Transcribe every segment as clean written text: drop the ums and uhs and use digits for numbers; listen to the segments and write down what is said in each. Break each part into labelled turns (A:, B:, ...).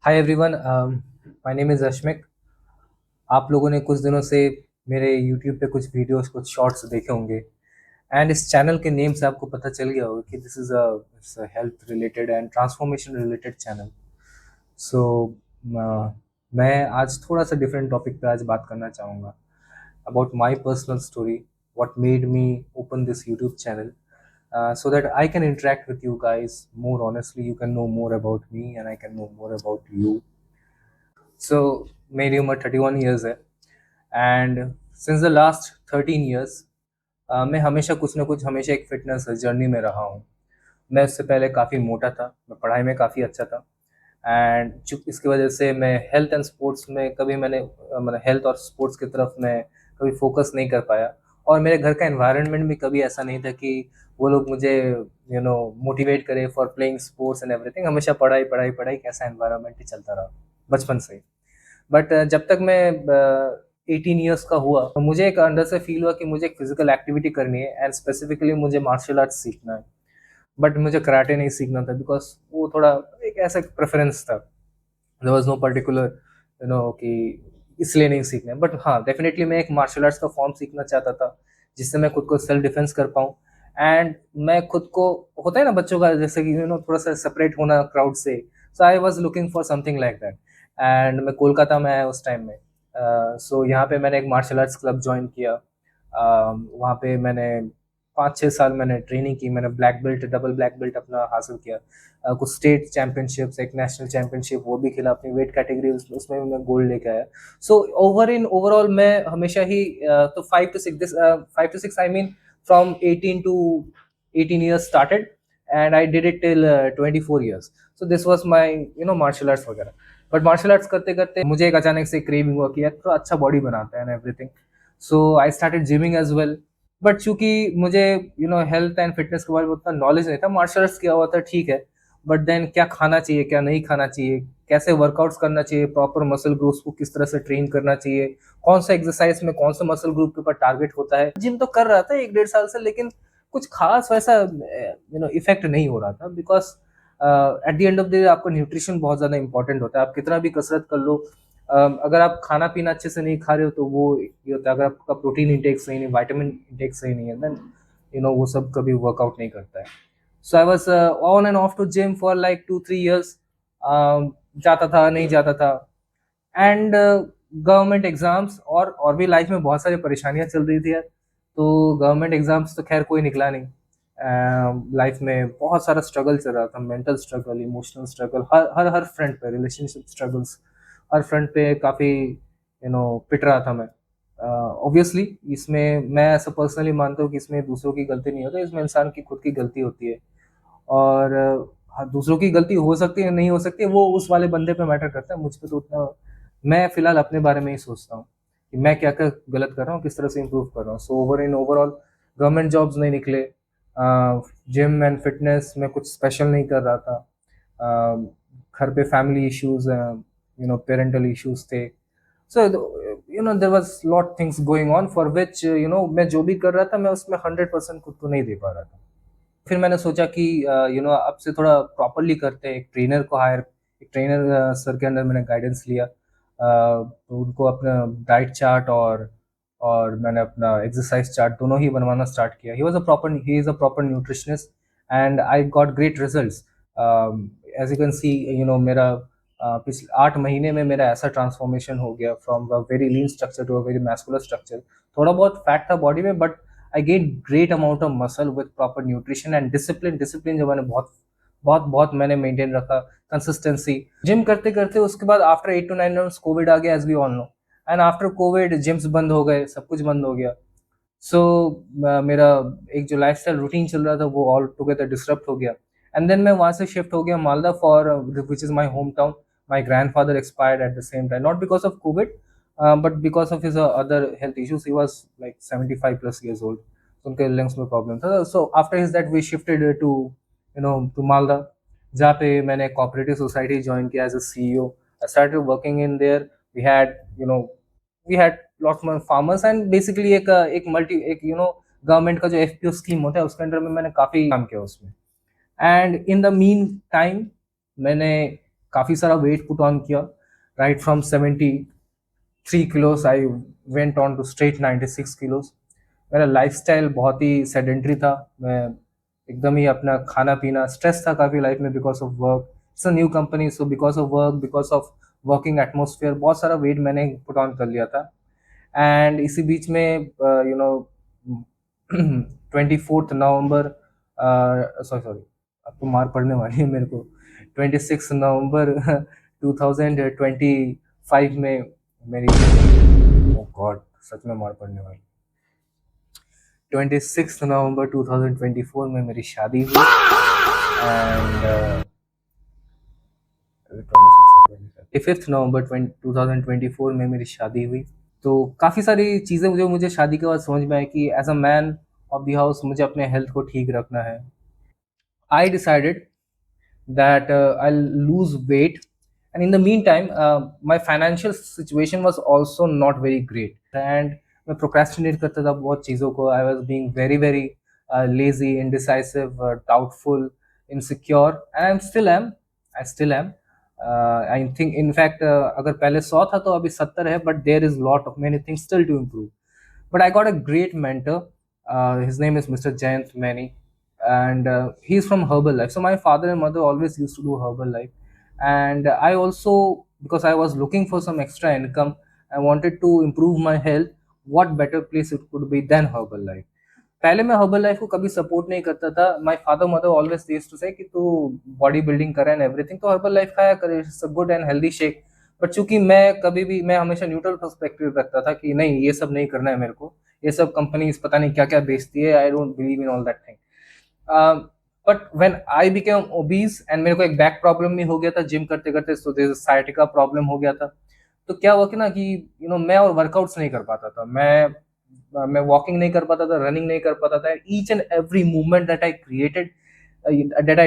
A: Hi everyone, my name is Ashmik. आप लोगों ने कुछ दिनों से मेरे यूट्यूब पे कुछ वीडियोस, कुछ शॉर्ट्स देखे होंगे एंड इस चैनल के नेम से आपको पता चल गया होगा कि this is a health related and transformation related channel. So मैं आज थोड़ा-सा डिफरेंट टॉपिक पे आज बात करना चाहूँगा about my personal story, what made me open this YouTube channel, so that I can interact with you guys more honestly. You can know more about me and I can know more about you. So मेरी उम्र 31 years है and since the last 13 years मैं हमेशा कुछ ना कुछ हमेशा एक फिटनेस जर्नी में रहा हूँ। मैं इससे पहले काफ़ी मोटा था, मैं पढ़ाई में काफ़ी अच्छा था एंड चूँकि इसकी वजह से मैं हेल्थ एंड स्पोर्ट्स में कभी मतलब हेल्थ और स्पोर्ट्स की तरफ मैं कभी फोकस नहीं कर पाया और मेरे घर का एनवायरनमेंट भी कभी ऐसा नहीं था कि वो लोग मुझे मोटिवेट करे for playing sports and everything. हमेशा पढ़ाई पढ़ाई पढ़ाई कैसा एनवायरनमेंट ही चलता रहा बचपन से ही। बट जब तक मैं 18 इयर्स का हुआ तो मुझे एक अंदर से फील हुआ कि मुझे एक फिजिकल एक्टिविटी करनी है एंड स्पेसिफिकली मुझे मार्शल आर्ट्स सीखना है। बट मुझे कराटे नहीं सीखना था बिकॉज वो थोड़ा एक ऐसा प्रेफरेंस था। देयर वाज नो पर्टिकुलर कि इसलिए नहीं सीखना है। बट हाँ, डेफिनेटली मैं एक मार्शल आर्ट्स का फॉर्म सीखना चाहता था जिससे मैं खुद को सेल्फ डिफेंस कर पाऊँ एंड मैं खुद को, होता है ना बच्चों का जैसे कि थोड़ा सा सेपरेट होना क्राउड से। So I was looking for something like that and मैं कोलकाता में आया उस टाइम में। सो यहाँ पे मैंने एक मार्शल आर्ट्स क्लब ज्वाइन किया। वहाँ पे मैंने 5-6 साल मैंने ट्रेनिंग की, मैंने black belt, double black belt अपना हासिल किया। कुछ स्टेट चैंपियनशिप्स, एक नेशनल चैंपियनशिप वो भी खेला अपनी वेट कैटेगरी, उसमें भी मैं गोल्ड लेके आया। सो ओवरऑल मैं हमेशा ही तो 5 to 6 I mean from 18 years started and I did it till 24 years. So this was my martial arts वगैरह। बट मार्शल आर्ट्स करते करते मुझे एक अचानक से क्रेविंग हुआ कि यार थोड़ा अच्छा बॉडी बनाता है and everything. So I started gymming as well. But चूंकि मुझे हेल्थ एंड फिटनेस के बारे में उतना नॉलेज नहीं था, मार्शल आर्ट्स किया हुआ था ठीक है। बट देन क्या खाना चाहिए, क्या नहीं खाना चाहिए, कैसे वर्कआउट्स करना चाहिए, प्रॉपर मसल ग्रोथ को किस तरह से ट्रेन करना चाहिए, कौन सा एक्सरसाइज में कौन सा मसल ग्रुप के ऊपर टारगेट होता है। जिम तो कर रहा था 1-1.5 साल से, लेकिन कुछ खास वैसा इफेक्ट नहीं हो रहा था because at the end of the day आपका न्यूट्रिशन बहुत ज़्यादा इंपॉर्टेंट होता है। आप कितना भी कसरत कर लो, अगर आप खाना पीना अच्छे से नहीं खा रहे हो तो वो ये होता है। अगर आपका प्रोटीन इंटेक सही नहीं, विटामिन इंटेक सही नहीं है, देन वो सब कभी वर्कआउट नहीं करता है। So I was on and off to gym for like 2-3 years। जाता था, नहीं जाता था एंड गवर्नमेंट एग्जाम्स और भी लाइफ में बहुत सारी परेशानियां चल रही थी यार। तो गवर्नमेंट एग्जाम्स तो खैर कोई निकला नहीं। लाइफ में बहुत सारा स्ट्रगल चल रहा था, मेंटल स्ट्रगल, इमोशनल स्ट्रगल, हर हर हर फ्रंट पे रिलेशनशिप स्ट्रगल्स, हर फ्रंट पे काफ़ी पिट रहा था मैं। ऑब्वियसली इसमें मैं ऐसा पर्सनली मानता हूँ कि इसमें दूसरों की गलती नहीं होती, इसमें इंसान की खुद की गलती होती है। और हाँ, दूसरों की गलती हो सकती है, नहीं हो सकती है, वो उस वाले बंदे पे मैटर करता है। मुझ पे तो उतना, मैं फिलहाल अपने बारे में ही सोचता हूँ कि मैं क्या क्या गलत कर रहा हूँ, किस तरह से इम्प्रूव कर रहा हूँ। सो ओवरऑल गवर्नमेंट जॉब्स नहीं निकले, जिम एंड फिटनेस में कुछ स्पेशल नहीं कर रहा था। घर पे फैमिली इश्यूज, पेरेंटल इश्यूज थे। So there was lot things going on for which मैं जो भी कर रहा था मैं उसमें 100% खुद को नहीं दे पा रहा था। फिर मैंने सोचा कि अब से थोड़ा प्रॉपर्ली करते हैं, एक ट्रेनर सर के अंडर मैंने गाइडेंस लिया। तो उनको अपना डाइट चार्ट और मैंने अपना एक्सरसाइज चार्ट दोनों ही बनवाना स्टार्ट किया। He is a proper nutritionist and I got great results. As you can see, मेरा पिछले 8 महीने में मेरा ऐसा ट्रांसफॉर्मेशन हो गया from a very lean structure to a very muscular structure. थोड़ा बहुत फैट था बॉडी में, but I gained great amount of muscle with proper nutrition and discipline जो मैंने बहुत बहुत बहुत मैंने मेंटेन रखा, कंसिस्टेंसी। जिम करते करते उसके बाद आफ्टर 8 to 9 months कोविड आ गया, as we all know. And after Covid gyms बंद हो गए, सब कुछ बंद हो गया। सो मेरा एक जो लाइफस्टाइल रूटीन चल रहा था वो ऑल टुगेदर डिसरप्ट हो गया। एंड देन मैं वहाँ से शिफ्ट हो गया Malda for which is my home town. My grandfather expired at the same time, not because of Covid but because of his other health issues. He was like 75+ years old, तो उनके lungs में problem था। So after his that we shifted to Malda, जहाँ पे मैंने cooperative society join किया as a CEO। I started working in there. We had you know we had lots more farmers and basically एक multi एक government का जो FPO scheme होता है उसके अंडर में मैंने काफ़ी काम किया उसमें। And in the mean time मैंने काफ़ी सारा वेट पुट ऑन किया, right from 73 kilos I went on to straight 96 kilos. मेरा लाइफस्टाइल बहुत ही सेडेंट्री था, मैं एकदम ही अपना खाना पीना, स्ट्रेस था काफ़ी लाइफ में because of work, it's a new company, so because of work, because of working atmosphere, बहुत सारा वेट मैंने पुट ऑन कर लिया था। एंड इसी बीच में you know 24 November, sorry sorry, अब तो मार पड़ने वाली है मेरे को, 26 नवंबर 2025 में मेरी, ओ गॉड, सच में मार पड़ने वाली, 26 नवंबर 2024 में मेरी शादी हुई। एंड 25 नवंबर 2024 में मेरी शादी हुई। तो काफ़ी सारी चीज़ें जो मुझे शादी के बाद समझ में आई कि as a man of the house मुझे अपने हेल्थ को ठीक रखना है। I decided that I'll lose weight. And in the meantime, my financial situation was also not very great. And मैं procrastinate करता था बहुत चीज़ों को. I was being very very lazy, indecisive, doubtful, insecure, and I still am. I still am. I think in fact अगर पहले 100 था तो अभी 70 है. But there is lot of many things still to improve. But I got a great mentor. His name is Mr. Jayant Mani, and he's from Herbalife. So my father and mother always used to do Herbalife, and I also, because I was looking for some extra income, I wanted to improve my health. What better place it could be than Herbalife? पहले मैं herbal life को कभी support नहीं करता था. My father mother always used to say कि तू body building करे एंड एवरीथिंग, तो हर्बल लाइफ खाया करे, it's a good and healthy shake. But चूंकि मैं हमेशा न्यूट्रल पर्सपेक्टिव रखता था कि नहीं, ये सब नहीं करना है मेरे को, ये सब कंपनीज पता नहीं क्या क्या बेचती है, I don't believe in all that thing. But when I became obese and मेरे को एक बैक प्रॉब्लम भी हो गया था जिम करते करते, सो देयर साइटिका प्रॉब्लम हो गया था. तो क्या हुआ कि ना कि मैं और वर्कआउट्स नहीं कर पाता था, मैं वॉकिंग नहीं कर पाता था, रनिंग नहीं कर पाता था. Each and every movement that I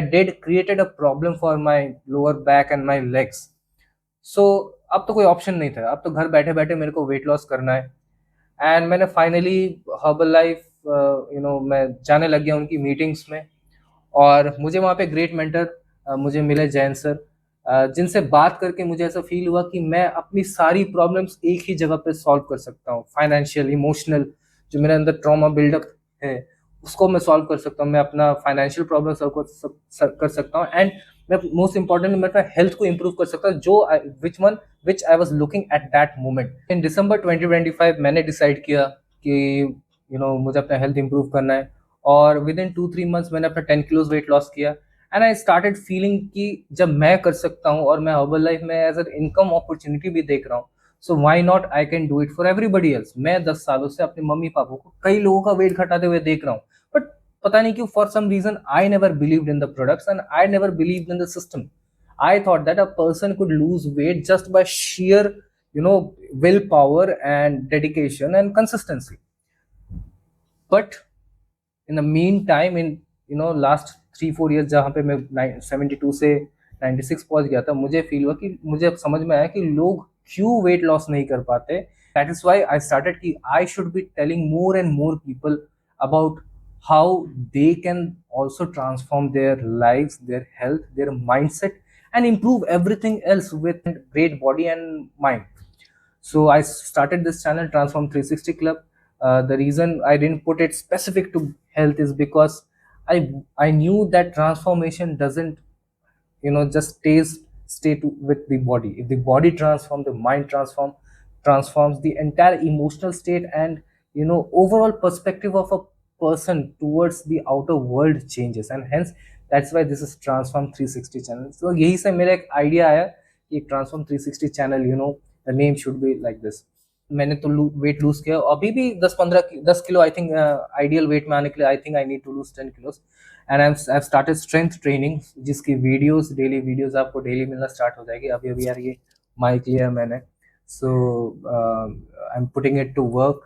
A: did created a problem for my lower back and my legs. So अब तो कोई ऑप्शन नहीं था, अब तो घर बैठे बैठे मेरे को वेट लॉस करना है. एंड मैंने फाइनली हर्बल लाइफ मैं जाने लग गया उनकी मीटिंग्स में. और मुझे वहाँ पे ग्रेट मेंटर मुझे मिले, जैन सर, जिनसे बात करके मुझे ऐसा फील हुआ कि मैं अपनी सारी प्रॉब्लम्स एक ही जगह पे सॉल्व कर सकता हूँ. फाइनेंशियल, इमोशनल, जो मेरे अंदर ट्रॉमा बिल्डअप है उसको मैं सॉल्व कर सकता हूँ. मैं अपना फाइनेंशियल प्रॉब्लम कर सकता हूँ. एंड मैं मोस्ट इंपॉर्टेंट मैं अपना हेल्थ को इम्प्रूव कर सकता हूँ, जो which I was looking at that moment. In December 2025 मैंने डिसाइड किया कि मुझे अपना हेल्थ इंप्रूव करना है. और विद इन 2-3 मंथ्स मैंने अपना 10 किलोज वेट लॉस किया. एंड आई स्टार्टेड फीलिंग कि जब मैं कर सकता हूँ और मैं हर्बल लाइफ में एज एन इनकम अपॉर्चुनिटी भी देख रहा हूँ, so why not I can do it for everybody else. मैं 10 सालों से अपने मम्मी पापा को कई लोगों का वेट घटाते हुए देख रहा हूँ, बट पता नहीं क्यों, for some reason I never believed in the products and I never believed in the system. I thought that a person could lose weight just by sheer, willpower and dedication and consistency. But in the meantime, in last 3-4 years जहाँ पे मैं 72 से 96 पहुंच गया था, मुझे feel हुआ कि मुझे अब समझ में आया कि लोग क्यों वेट लॉस नहीं कर पाते. That is why I started कि I should be telling more and more people about how they can also transform their lives, their health, their mindset, and improve everything else with great body and mind. So I started this channel, Transform 360 Club. The reason I didn't put it specific to health is because I knew that transformation doesn't just with the body. If the body transforms, the mind transforms, the entire emotional state and overall perspective of a person towards the outer world changes. And hence that's why this is Transform 360 channel. So यही से मेरा एक idea आया कि Transform 360 channel, the name should be like this. मैंने तो weight lose किया, अभी भी 10 kilo I think ideal weight में आने के लिए I think I need to lose 10 kilos. And I started strength training, जिसकी डेली वीडियोस आपको डेली मिलना स्टार्ट हो जाएगी. अभी अभी यार ये माइक लिया मैंने, so I am putting it to work.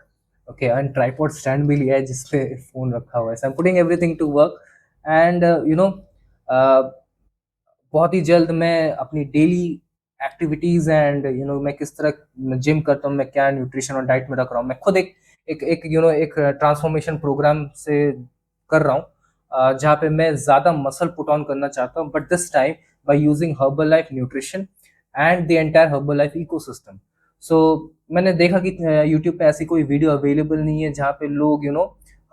A: Okay, and tripod stand भी लिया है जिसपे फोन रखा हुआ है. So I am putting everything to work. And बहुत ही जल्द मैं अपनी डेली एक्टिविटीज एंड मैं किस तरह जिम करता हूँ, मैं क्या न्यूट्रिशन और डाइट में रख रहा हूँ, मैं खुद एक ट्रांसफॉर्मेशन प्रोग्राम से कर रहा हूँ, जहाँ पे मैं ज्यादा मसल पुट ऑन करना चाहता हूँ. But this time by using Herbalife nutrition and the entire Herbalife ecosystem. So मैंने देखा कि यूट्यूब पे ऐसी कोई वीडियो अवेलेबल नहीं है जहाँ पे लोग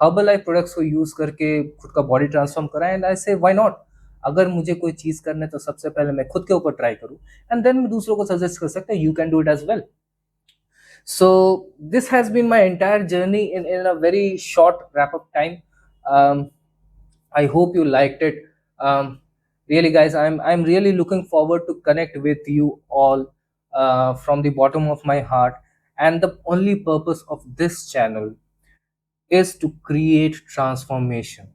A: हर्बलाइफ प्रोडक्ट्स को यूज करके खुद का बॉडी ट्रांसफॉर्म कराएं, एंड आई से व्हाई नॉट। अगर मुझे कोई चीज करना है तो सबसे पहले मैं खुद के ऊपर ट्राई करूं, एंड देन मैं दूसरों को सजेस्ट कर सकता हूँ you can do it as well. So this has been my entire journey in a very short wrap up time. I hope you liked it. Really, guys, I'm really looking forward to connect with you all from the bottom of my heart. And the only purpose of this channel is to create transformation.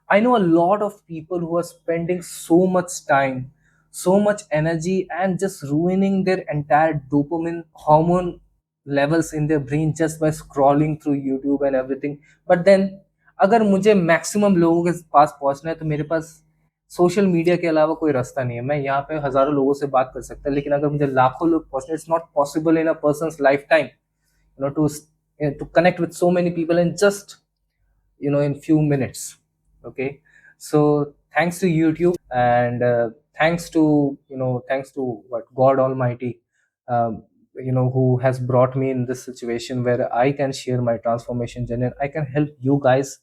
A: I know a lot of people who are spending so much time, so much energy, and just ruining their entire dopamine hormone levels in their brain just by scrolling through YouTube and everything. But then, अगर मुझे maximum लोगों के पास पहुंचना है तो मेरे पास social media के अलावा कोई रास्ता नहीं है। मैं यहाँ पे हजारों लोगों से बात कर सकता लेकिन अगर मुझे लाखों लोग पहुंचना, it's not possible in a person's lifetime, to connect with so many people in just in few minutes. Okay, so thanks to YouTube, and thanks to what God Almighty, who has brought me in this situation where I can share my transformation journey. I can help you guys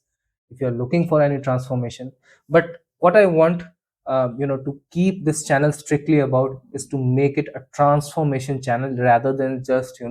A: if you're looking for any transformation. But what I want to keep this channel strictly about is to make it a transformation channel rather than just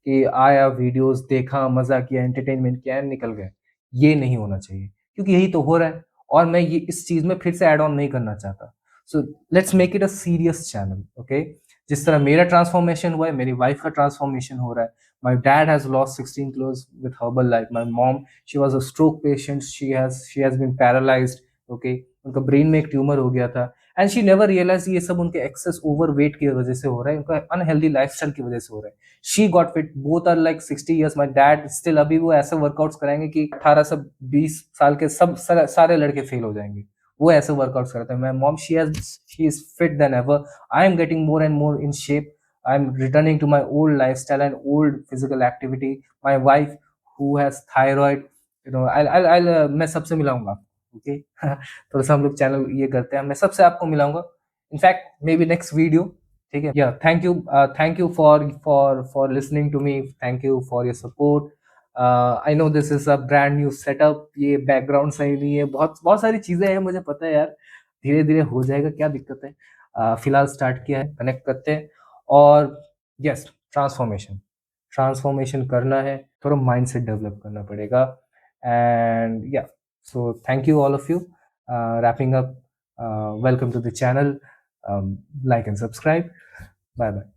A: कि आया videos देखा मजा किया entertainment किया निकल गए। ये नहीं होना चाहिए क्योंकि यही तो हो रहा है और मैं ये इस चीज में फिर से ऐड ऑन नहीं करना चाहता। So let's make it a serious channel. Okay, जिस तरह मेरा ट्रांसफॉर्मेशन हुआ है मेरी वाइफ का ट्रांसफॉर्मेशन हो रहा है। My dad has lost 16 kilos with Herbalife. My mom, she was a stroke patient, she has been paralysed. Okay, उनका ब्रेन में एक ट्यूमर हो गया था एंड शी नेवर रियलाइज ये सब उनके एक्सेस ओवर वेट की वजह से हो रहा है, उनका अनहेल्दी लाइफस्टाइल की वजह से हो रहा है। She got fit, both are like 60 years। My dad still अभी वो ऐसे वर्कआउट्स कराएंगे कि 18 से 20 साल के सब सारे लड़के फेल हो जाएंगे, वो ऐसे वर्कआउट्स करते हैं। My mom, she is fit then ever. I am getting more and more in shape. I am returning to my old life style and old physical activity. My wife who has thyroid, मैं सबसे मिलाऊंगा। Okay थोड़ा सा हम लोग channel ये करते हैं, मैं सबसे आपको मिलाऊंगा in fact maybe next video. ठीक है, या thank you for listening to me, thank you for your support. I know this is a brand new setup, ये बैकग्राउंड सही नहीं है, बहुत बहुत सारी चीजें हैं, मुझे पता है यार, धीरे धीरे हो जाएगा, क्या दिक्कत है। फिलहाल स्टार्ट किया है, कनेक्ट करते हैं। और यस, ट्रांसफॉर्मेशन ट्रांसफॉर्मेशन करना है, थोड़ा माइंडसेट डेवलप करना पड़ेगा। एंड या, so thank you all of you. Wrapping up, welcome to the channel. Like and subscribe. Bye bye.